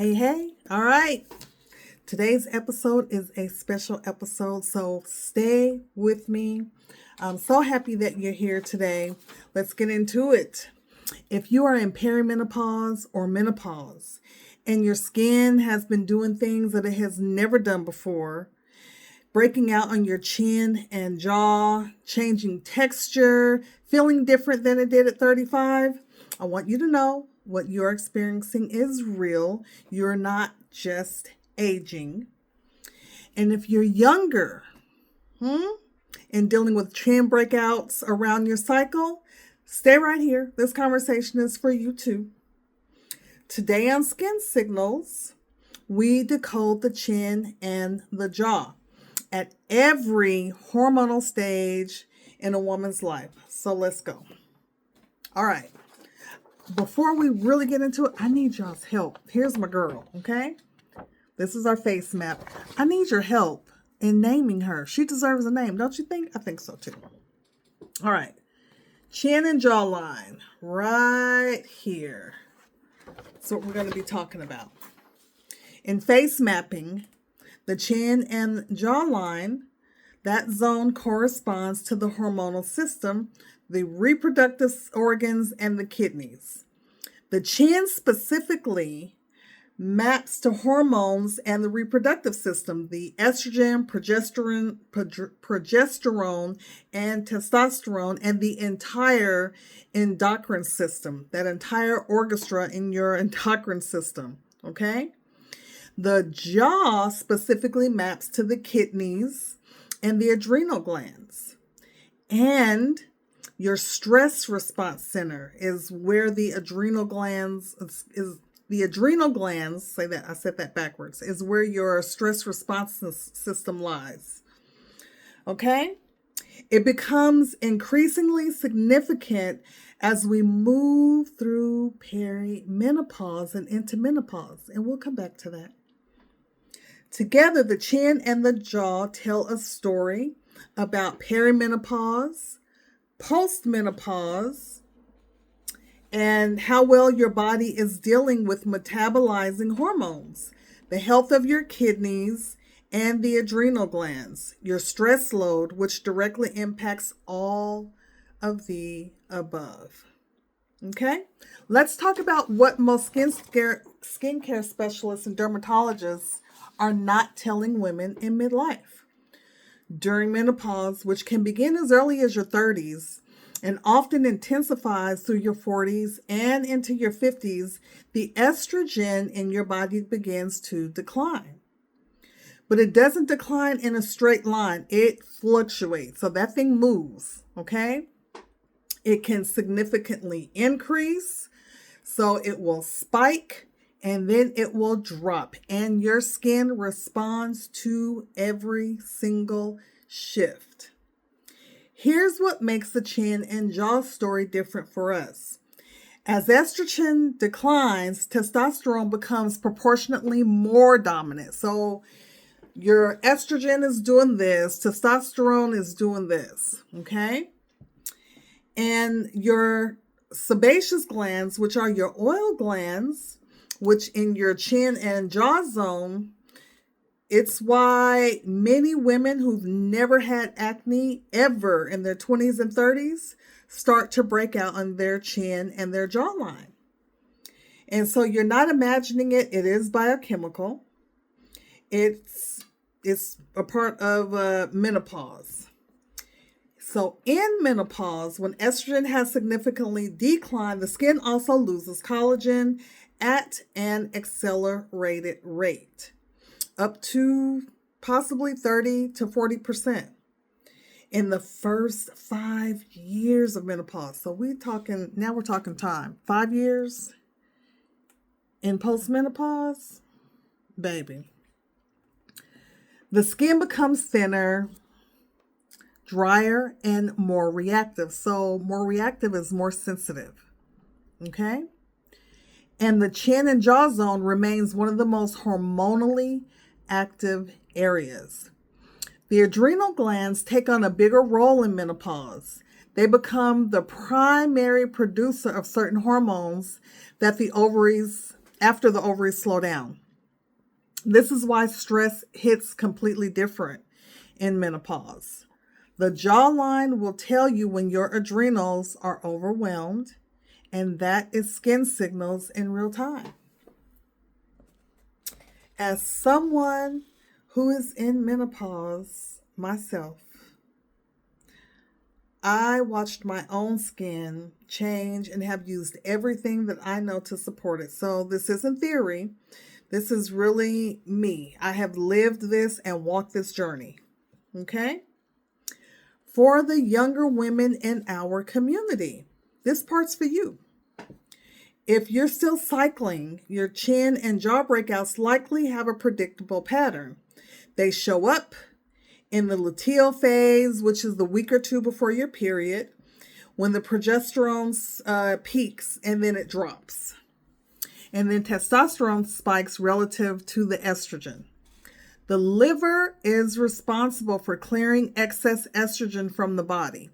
Hey. All right. Today's episode is a special episode, so stay with me. I'm so happy that you're here today. Let's get into it. If you are in perimenopause or menopause and your skin has been doing things that it has never done before, breaking out on your chin and jaw, changing texture, feeling different than it did at 35, I want you to know what you're experiencing is real. You're not just aging. And if you're younger, and dealing with chin breakouts around your cycle, stay right here. This conversation is for you too. Today on Skin Signals, we decode the chin and the jaw at every hormonal stage in a woman's life. So let's go. All right. Before we really get into it, I need y'all's help. Here's my girl, okay? This is our face map. I need your help in naming her. She deserves a name, don't you think? I think so too. All right. Chin and jawline right here. That's what we're going to be talking about. In face mapping, the chin and jawline, that zone corresponds to the hormonal system, the reproductive organs, and the kidneys. The chin specifically maps to hormones and the reproductive system, the estrogen, progesterone, and testosterone, and the entire endocrine system, that entire orchestra in your endocrine system, okay? The jaw specifically maps to the kidneys and the adrenal glands. And your stress response center is where the adrenal glands I said that backwards, is where your stress response system lies. Okay? It becomes increasingly significant as we move through perimenopause and into menopause, and we'll come back to that. Together, the chin and the jaw tell a story about perimenopause, postmenopause, and how well your body is dealing with metabolizing hormones, the health of your kidneys and the adrenal glands, your stress load, which directly impacts all of the above. Okay, let's talk about what most skincare specialists and dermatologists are not telling women in midlife. During menopause, which can begin as early as your 30s and often intensifies through your 40s and into your 50s, the estrogen in your body begins to decline. But it doesn't decline in a straight line. It fluctuates. So that thing moves, okay? It can significantly increase. So it will spike and then it will drop. And your skin responds to every single shift. Here's what makes the chin and jaw story different for us. As estrogen declines, testosterone becomes proportionately more dominant. So your estrogen is doing this, testosterone is doing this, okay? And your sebaceous glands, which are your oil glands, which in your chin and jaw zone, it's why many women who've never had acne ever in their 20s and 30s start to break out on their chin and their jawline. And so you're not imagining it. It is biochemical. It's a part of menopause. So in menopause, when estrogen has significantly declined, the skin also loses collagen at an accelerated rate, up to possibly 30 to 40% in the first 5 years of menopause. So we're talking time. 5 years in postmenopause, baby. The skin becomes thinner, drier, and more reactive. So more reactive is more sensitive. Okay? And the chin and jaw zone remains one of the most hormonally active areas. The adrenal glands take on a bigger role in menopause. They become the primary producer of certain hormones that the ovaries after the ovaries slow down. This is why stress hits completely different in menopause. The jawline will tell you when your adrenals are overwhelmed, and that is skin signals in real time. As someone who is in menopause myself, I watched my own skin change and have used everything that I know to support it. So this isn't theory. This is really me. I have lived this and walked this journey. Okay? For the younger women in our community, this part's for you. If you're still cycling, your chin and jaw breakouts likely have a predictable pattern. They show up in the luteal phase, which is the week or two before your period, when the progesterone peaks and then it drops. And then testosterone spikes relative to the estrogen. The liver is responsible for clearing excess estrogen from the body.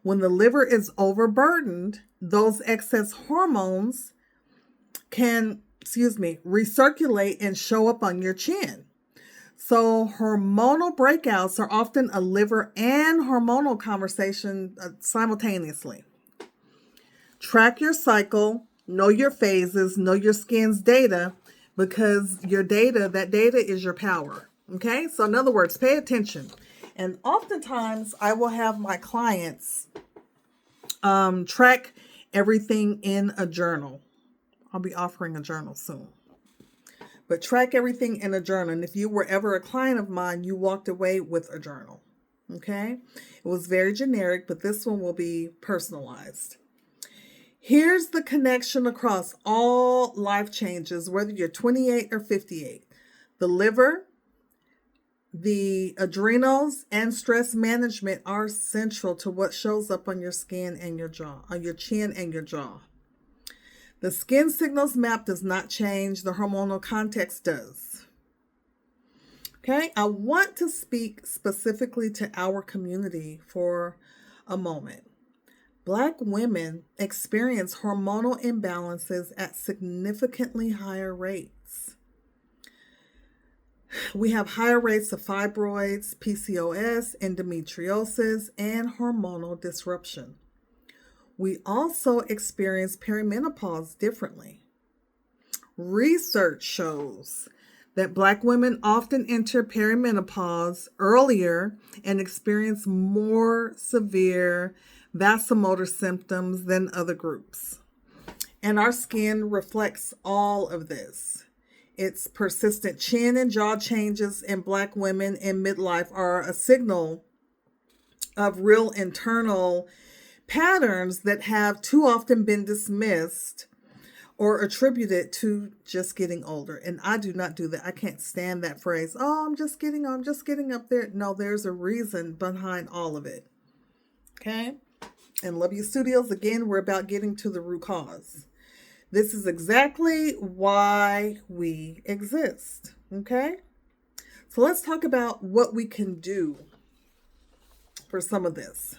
When the liver is overburdened, those excess hormones can, recirculate and show up on your chin. So hormonal breakouts are often a liver and hormonal conversation simultaneously. Track your cycle, know your phases, know your skin's data, because that data is your power. Okay? So in other words, pay attention. And oftentimes I will have my clients track everything in a journal. I'll be offering a journal soon. But track everything in a journal. And if you were ever a client of mine, you walked away with a journal. Okay? It was very generic, but this one will be personalized. Here's the connection across all life changes, whether you're 28 or 58. The liver, the adrenals, and stress management are central to what shows up on your skin and your jaw, on your chin and your jaw. The skin signals map does not change. The hormonal context does. Okay, I want to speak specifically to our community for a moment. Black women experience hormonal imbalances at significantly higher rates. We have higher rates of fibroids, PCOS, endometriosis, and hormonal disruption. We also experience perimenopause differently. Research shows that Black women often enter perimenopause earlier and experience more severe vasomotor symptoms than other groups. And our skin reflects all of this. Its persistent chin and jaw changes in Black women in midlife are a signal of real internal patterns that have too often been dismissed or attributed to just getting older. And I do not do that. I can't stand that phrase. Oh, I'm just getting up there. No, there's a reason behind all of it. Okay? And Love You Studios, again, we're about getting to the root cause. This is exactly why we exist. Okay? So let's talk about what we can do for some of this.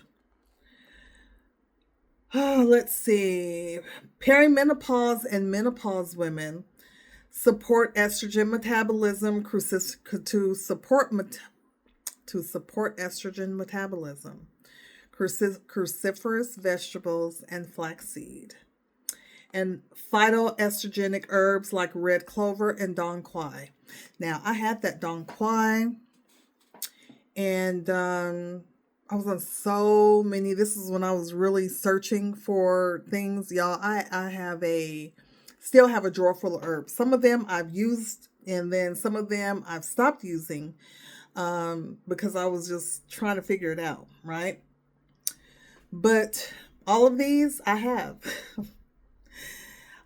Let's see. Perimenopause and menopause women support estrogen metabolism to support estrogen metabolism. Cruciferous vegetables and flaxseed. And phytoestrogenic herbs like red clover and dong quai. Now, I had that dong quai, and I was on so many. This is when I was really searching for things, y'all. I still have a drawer full of herbs. Some of them I've used, and then some of them I've stopped using because I was just trying to figure it out, right? But all of these I have.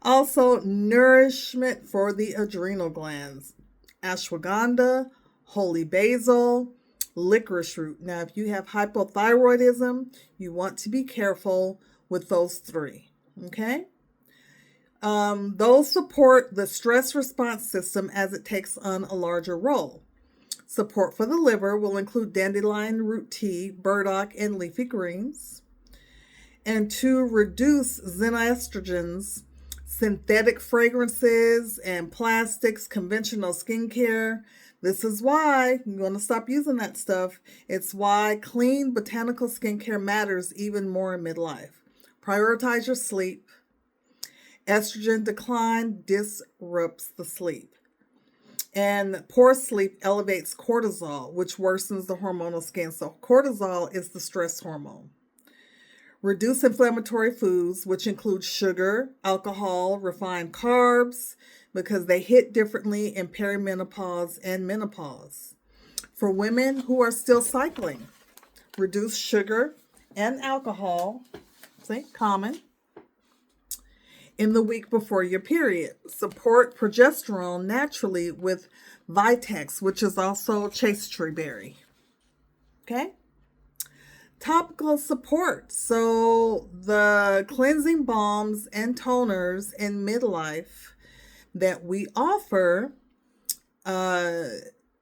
Also, nourishment for the adrenal glands. Ashwagandha, holy basil, licorice root. Now, if you have hypothyroidism, you want to be careful with those three. Okay? Those support the stress response system as it takes on a larger role. Support for the liver will include dandelion root tea, burdock, and leafy greens. And to reduce xenoestrogens, synthetic fragrances and plastics, conventional skincare. This is why you want to stop using that stuff. It's why clean botanical skincare matters even more in midlife. Prioritize your sleep. Estrogen decline disrupts the sleep. And poor sleep elevates cortisol, which worsens the hormonal skin. So cortisol is the stress hormone. Reduce inflammatory foods, which include sugar, alcohol, refined carbs, because they hit differently in perimenopause and menopause. For women who are still cycling, reduce sugar and alcohol, see, common, in the week before your period. Support progesterone naturally with Vitex, which is also chastetree berry. Okay? Topical support. So the cleansing balms and toners in midlife that we offer,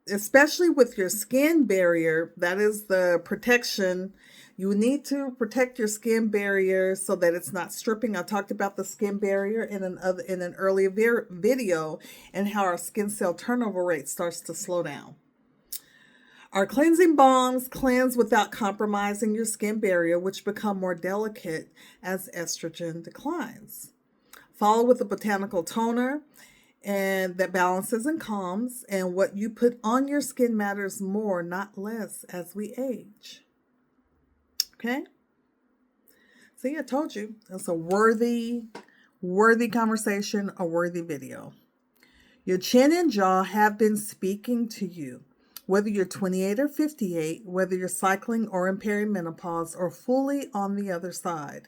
especially with your skin barrier, that is the protection. You need to protect your skin barrier so that it's not stripping. I talked about the skin barrier in an earlier video and how our skin cell turnover rate starts to slow down. Our cleansing balms cleanse without compromising your skin barrier, which become more delicate as estrogen declines. Follow with a botanical toner and that balances and calms, and what you put on your skin matters more, not less, as we age. Okay? See, I told you. It's a worthy conversation, a worthy video. Your chin and jaw have been speaking to you. Whether you're 28 or 58, whether you're cycling or in perimenopause or fully on the other side,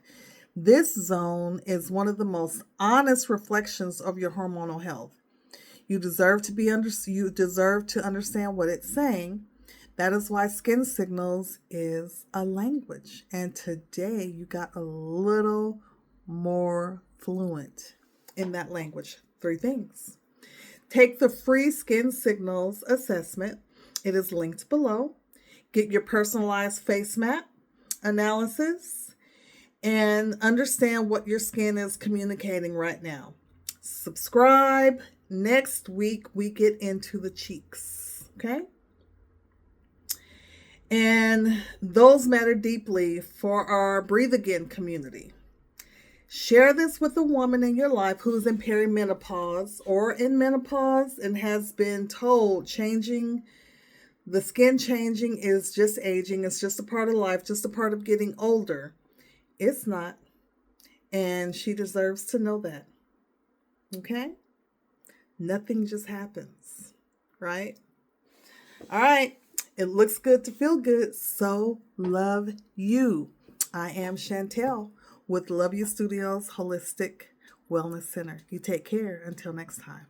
this zone is one of the most honest reflections of your hormonal health. You deserve to understand what it's saying. That is why Skin Signals is a language. And today you got a little more fluent in that language. 3 things. Take the free Skin Signals assessment. It is linked below. Get your personalized face map analysis and understand what your skin is communicating right now. Subscribe. Next week, we get into the cheeks. Okay? And those matter deeply for our Breathe Again community. Share this with a woman in your life who's in perimenopause or in menopause and has been told the skin changing is just aging. It's just a part of life, just a part of getting older. It's not. And she deserves to know that. Okay? Nothing just happens. Right? All right. It looks good to feel good. So love you. I am Chantel with Love You Studios Holistic Wellness Center. You take care. Until next time.